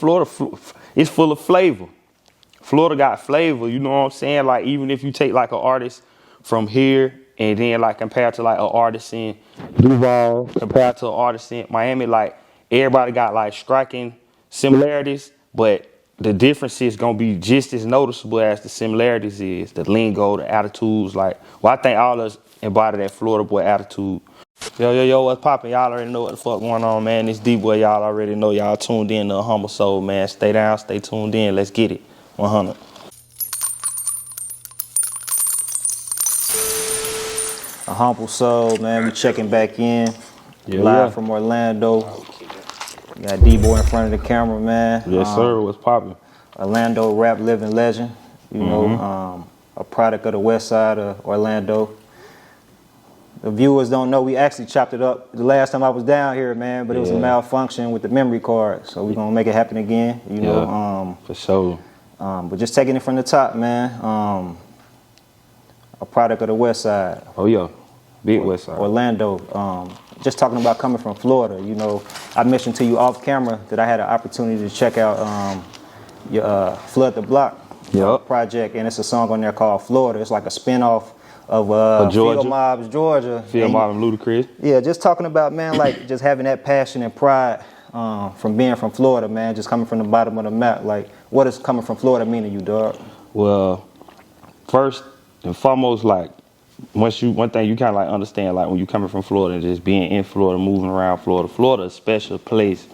Florida, it's full of flavor. Florida got flavor, you know what I'm saying? Like, even if you take like an artist from here and then like compared to like an artist in Duval, compared to an artist in Miami, like everybody got like striking similarities, but the difference is gonna be just as noticeable as the similarities is. The lingo, the attitudes, like, well, I think all of us embody that Florida boy attitude. Yo, what's poppin'? Y'all already know what the fuck going on, man. This Dee Boi, y'all already know. Y'all tuned in to AHumbleSoul, man. Stay down, stay tuned in. Let's get it. 100. AHumbleSoul, man. We checking back in. Live from Orlando. We got Dee Boi in front of the camera, man. Yes, sir. What's poppin'? Orlando rap living legend. You know, a product of the west side of Orlando. The viewers don't know, we actually chopped it up the last time I was down here, man, but it was a malfunction with the memory card. So we're going to make it happen again, you know. For sure. But just taking it from the top, man. A product of the west side. Oh, yeah. Big west side. Orlando. Just talking about coming from Florida, you know. I mentioned to you off camera that I had an opportunity to check out your Flood the Block project, and it's a song on there called Florida. It's like a spinoff of Field Mob's Georgia. Field Mob and Ludacris. Yeah, just talking about, man, like just having that passion and pride from being from Florida, man, just coming from the bottom of the map. Like, what does coming from Florida mean to you, dog? Well, first and foremost, like, one thing you kind of like understand, like when you coming from Florida and just being in Florida, moving around Florida. Florida is a special place.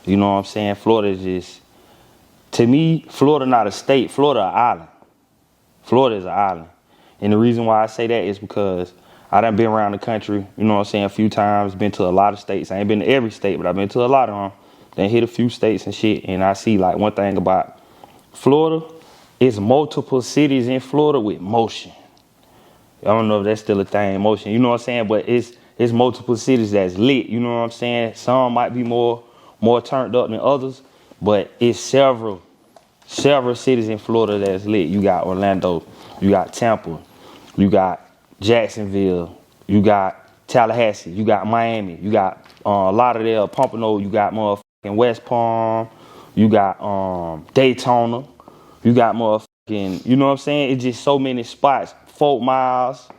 You know what I'm saying? Florida is just, to me, Florida not a state. Florida an island. Florida is an island. And the reason why I say that is because I done been around the country, you know what I'm saying, a few times, been to a lot of states. I ain't been to every state, but I've been to a lot of them. Then hit a few states and shit, and I see like one thing about Florida, it's multiple cities in Florida with motion. I don't know if that's still a thing, motion, you know what I'm saying, but it's multiple cities that's lit, you know what I'm saying. Some might be more turned up than others, but it's several cities in Florida that's lit. You got Orlando, you got Tampa, you got Jacksonville, you got Tallahassee, you got Miami, you got Lauderdale, Pompano, you got motherfucking West Palm, you got Daytona, you got motherfucking, you know what I'm saying? It's just so many spots, 4 miles,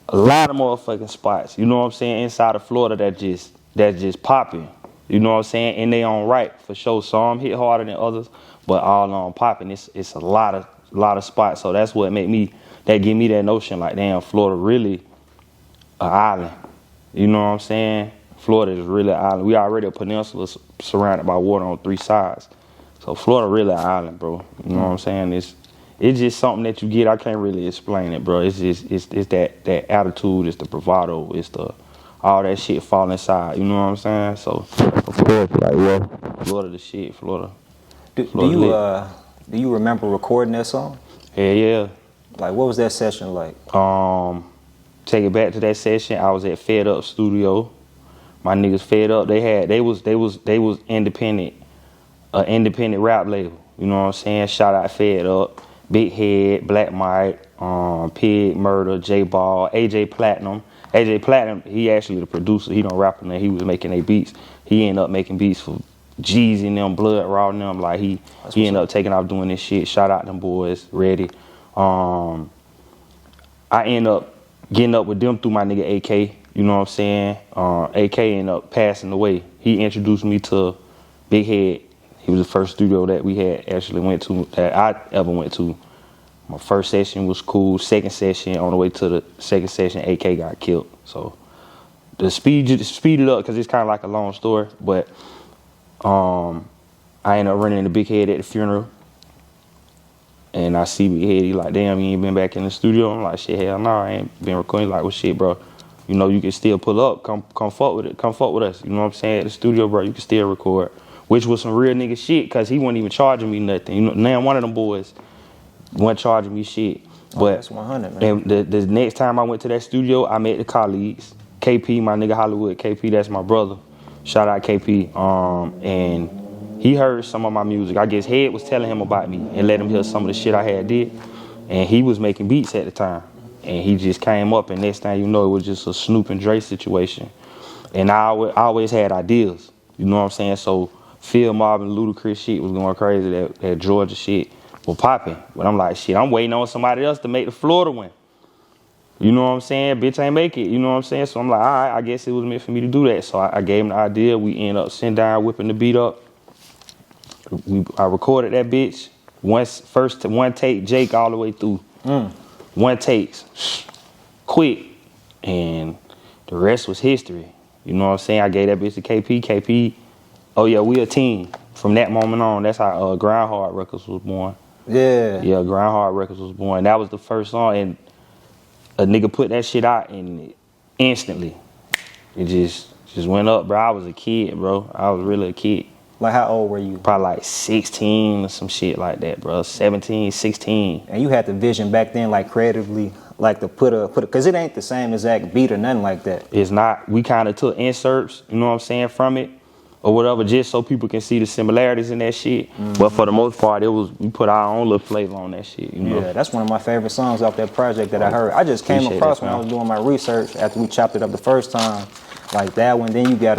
a lot of motherfucking spots, you know what I'm saying, inside of Florida that's just popping, you know what I'm saying? And they on right, for sure. Some hit harder than others, but all on popping. It's a lot of spots. So that's what give me that notion, like, damn, Florida really an island. You know what I'm saying? Florida is really an island. We already a peninsula surrounded by water on 3 sides. So Florida really an island, bro. You know what I'm saying? It's just something that you get. I can't really explain it, bro. It's that attitude, it's the bravado, it's the all that shit fall inside. You know what I'm saying? So of course, like, Florida the shit, Florida. Do you remember recording that song? Yeah. Like, what was that session like? Take it back to that session. I was at Fed Up Studio. My niggas Fed Up. They was independent, independent rap label. You know what I'm saying? Shout out Fed Up, Big Head, Black Mike, Pig Murder, J Ball, AJ Platinum. AJ Platinum, he actually the producer. He don't rap in there. He was making their beats. He ended up making beats for G's in them, Blood Raw in them. Like he ended up taking off doing this shit. Shout out them boys, ready. I end up getting up with them through my nigga AK. You know what I'm saying? AK ended up passing away. He introduced me to Big Head. He was the first studio that we had actually went to, that I ever went to. My first session was cool. Second session, on the way to the second session, AK got killed. So the speed it up, because it's kind of like a long story. But I ended up running into Big Head at the funeral. And I see Big Head, he like, damn, you ain't been back in the studio? I'm like, shit, hell no, I ain't been recording. He's like, well, shit, bro, you know, you can still pull up. Come fuck with it. Come fuck with us. You know what I'm saying? At the studio, bro, you can still record. Which was some real nigga shit, because he wasn't even charging me nothing. You know, now one of them boys wasn't charging me shit. But that's 100, man. And the next time I went to that studio, I met the colleagues. KP, my nigga Hollywood, KP, that's my brother. Shout out KP. And he heard some of my music. I guess Head was telling him about me and let him hear some of the shit I had did. And he was making beats at the time. And he just came up, and next thing you know, it was just a Snoop and Dre situation. And I always had ideas. You know what I'm saying? So Phil Mob and Ludacris shit was going crazy. That Georgia shit was popping. But I'm like, shit, I'm waiting on somebody else to make the Florida win. You know what I'm saying? Bitch ain't make it. You know what I'm saying? So I'm like, all right, I guess it was meant for me to do that. So I gave him the idea. We ended up sitting down, whipping the beat up. I recorded that bitch. One take, Jake all the way through. One takes, quick. And the rest was history. You know what I'm saying? I gave that bitch to KP. KP, oh yeah, we a team. From that moment on, that's how Groundhard Records was born. Yeah. Yeah, Groundhard Records was born. That was the first song, and a nigga put that shit out, and instantly, it just went up, bro. I was a kid, bro. I was really a kid. Like, how old were you? Probably like 16 or some shit like that, bro. 17, 16. And you had the vision back then, like, creatively, like, to put a, because it ain't the same exact beat or nothing like that. It's not. We kind of took inserts, you know what I'm saying, from it, or whatever, just so people can see the similarities in that shit. But for the most part, we put our own little flavor on that shit, you know? Yeah, that's one of my favorite songs off that project that I heard. I just came Appreciate across that, when I fam. was doing my research after we chopped it up the first time. Like that one. Then you got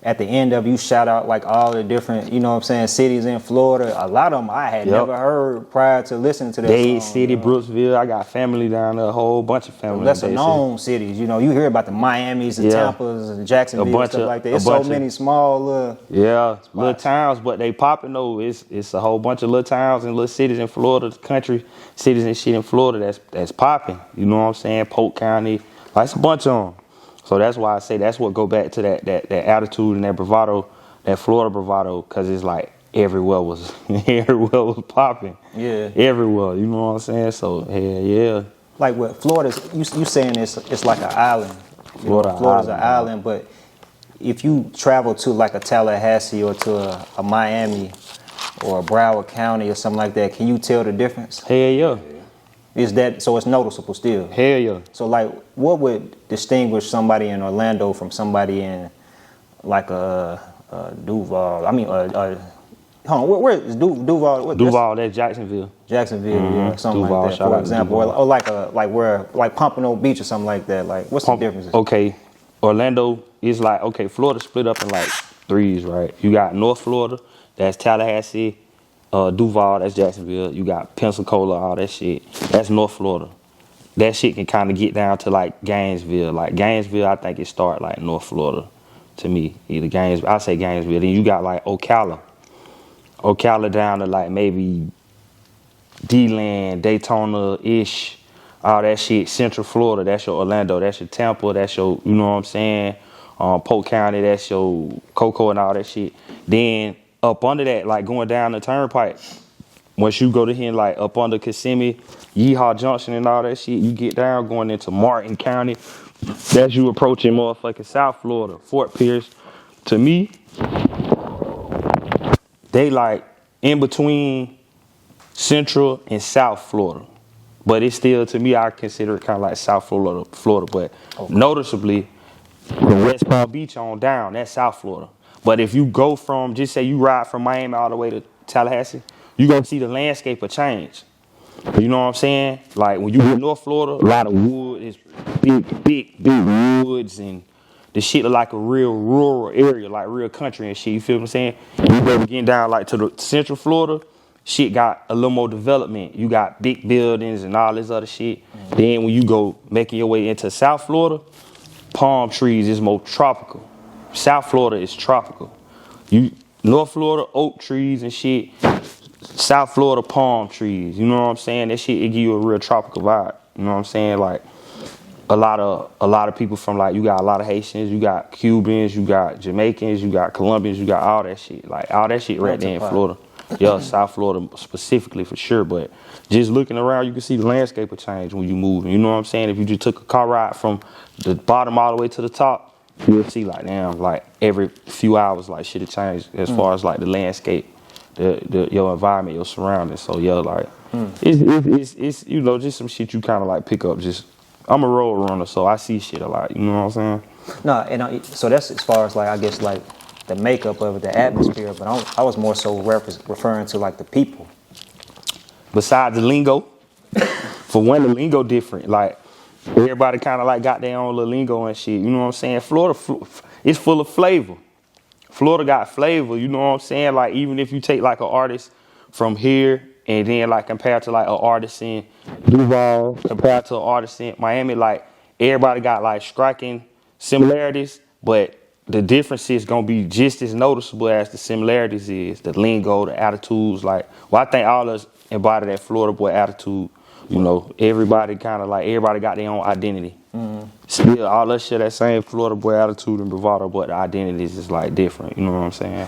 at the end of you shout out like all the different, you know what I'm saying, cities in Florida. A lot of them I had never heard prior to listening to that Dade song. City, Brooksville. I got family down there, a whole bunch of family. Lesser known cities, you know, you hear about the Miamis and Tampas and Jacksonville and stuff like that. It's so many small little little towns, but they popping though. It's a whole bunch of little towns and little cities in Florida, country cities and shit in Florida that's popping. You know what I'm saying? Polk County, like it's a bunch of them. So that's why I say that's what go back to that attitude and that bravado, that Florida bravado, because it's like everywhere was popping. Yeah. Everywhere, you know what I'm saying? So hell yeah. Like what Florida's, you saying it's like an island. Florida's an island, but if you travel to like a Tallahassee or to a Miami or a Broward County or something like that, can you tell the difference? Hell yeah. Is that so? It's noticeable still. Hell yeah. So like, what would distinguish somebody in Orlando from somebody in like a Duval? I mean, hold on, where is Duval? Duval, that's Jacksonville. Jacksonville, yeah, something Duval, like that, for example, or like Pompano Beach or something like that. Like, what's the difference? Okay, Orlando is like, okay, Florida split up in like threes, right? You got North Florida, that's Tallahassee. Duval, that's Jacksonville. You got Pensacola, all that shit. That's North Florida. That shit can kind of get down to like Gainesville. Like Gainesville, I think it start like North Florida to me. Either Gainesville, I say Gainesville. Then you got like Ocala. Ocala down to like maybe D-Land, Daytona-ish, all that shit. Central Florida, that's your Orlando. That's your Tampa, that's your, you know what I'm saying? Polk County, that's your Cocoa and all that shit. Then up under that, like going down the turnpike, once you go to here, like up under Kissimmee, Yeehaw Junction and all that shit, you get down going into Martin County. That's you approaching motherfucking South Florida, Fort Pierce. To me, they like in between Central and South Florida. But it's still, to me, I consider it kind of like South Florida. But noticeably, the West Palm Beach on down, that's South Florida. But if you go from, just say you ride from Miami all the way to Tallahassee, you're going to see the landscape will change. You know what I'm saying? Like when you go to North Florida, a lot of wood, it's big woods, and the shit look like a real rural area, like real country and shit. You feel what I'm saying? You go getting down like to the Central Florida, shit got a little more development. You got big buildings and all this other shit. Then when you go making your way into South Florida, palm trees is more tropical. South Florida is tropical. North Florida, oak trees and shit. South Florida, palm trees. You know what I'm saying? That shit, it give you a real tropical vibe. You know what I'm saying? Like a lot of people from, like, you got a lot of Haitians, you got Cubans, you got Jamaicans, you got Colombians, you got all that shit. Like all that shit right there in Florida. Yeah, South Florida specifically for sure. But just looking around, you can see the landscape will change when you move. You know what I'm saying? If you just took a car ride from the bottom all the way to the top, you'll see like, damn, like every few hours, like shit will change as far as like the landscape, your environment, your surroundings. So yeah, like it's you know, just some shit you kind of like pick up. Just I'm a road runner, so I see shit a lot. You know what I'm saying? No, and so that's as far as like, I guess, like the makeup of it, the atmosphere. But I was more so referring to like the people. Besides the lingo, for one, the lingo different. Like everybody kind of like got their own little lingo and shit. You know what I'm saying? Florida, it's full of flavor. Florida got flavor, you know what I'm saying? Like, even if you take like an artist from here and then like compared to like an artist in Duval, compared to an artist in Miami, like everybody got like striking similarities, but the difference is gonna be just as noticeable as the similarities is. The lingo, the attitudes, like, well, I think all of us embody that Florida boy attitude. You know, everybody kind of like, everybody got their own identity. Still, all us share that same Florida boy attitude and bravado, but the identities is like different. You know what I'm saying?